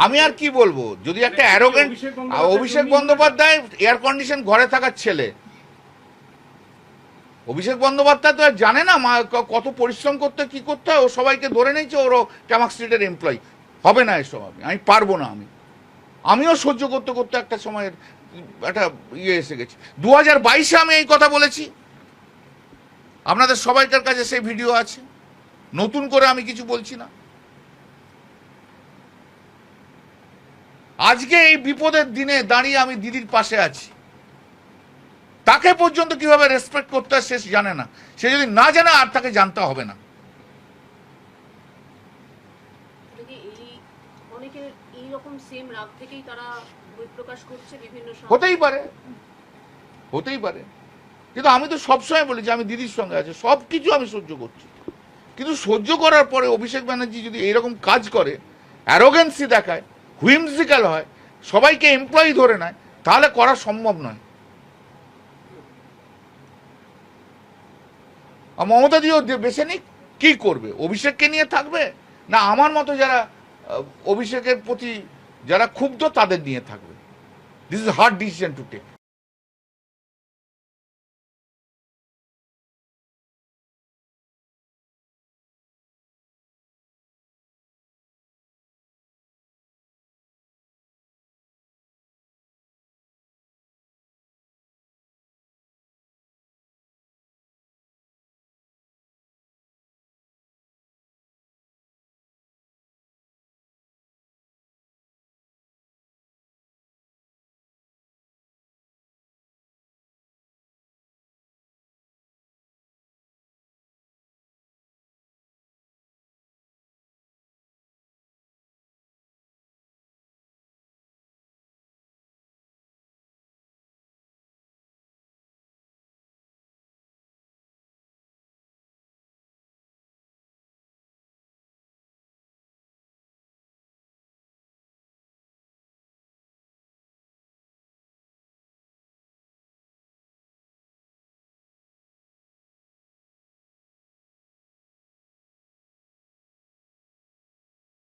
আমি আর কি বলবো, যদি একটা arrogant Abhishek Bandyopadhyay air condition ঘরে থাকার ছেলে, অভিষেক বন্দ্যোপাধ্যায় তো আর জানে না কত পরিশ্রম করতে কি করতে হয়, ও সবাইকে ধরে নিয়েছে ওরও ট্যামাক স্ট্রিটের এমপ্লয়ি। হবে না এসব, আমি পারবো না। আমিও সহ্য করতে করতে একটা সময়ের একটা ইয়ে এসে গেছি। 2022-এ আমি এই কথা বলেছি, আপনাদের সবাইকার কাছে সেই ভিডিও আছে, নতুন করে আমি কিছু বলছি না। আজকে এই বিপদের দিনে দাঁড়িয়ে আমি দিদির পাশে আছি। তাকে পর্যন্ত কিভাবে রেসপেক্ট করতে হয় সে জানে না। সে যদি না জানে আর তাকে জানতে হবে না। হতেই পারে, হতেই পারে, কিন্তু আমি তো সবসময় বলি যে আমি দিদির সঙ্গে আছি, সব কিছু আমি সহ্য করছি। কিন্তু সহ্য করার পরে অভিষেক ব্যানার্জি যদি এইরকম কাজ করে, অ্যারোগেন্সি দেখায়, হুইমজিক্যাল হয়, সবাইকে এমপ্লয়ি ধরে নেয়, তাহলে করা সম্ভব নয়। মমতা দিও বেছে নিক, কি করবে? অভিষেককে নিয়ে থাকবে, না আমার মতো যারা অভিষেকের প্রতি যারা ক্ষুব্ধ তাদের নিয়ে থাকবে? This is hard decision to take.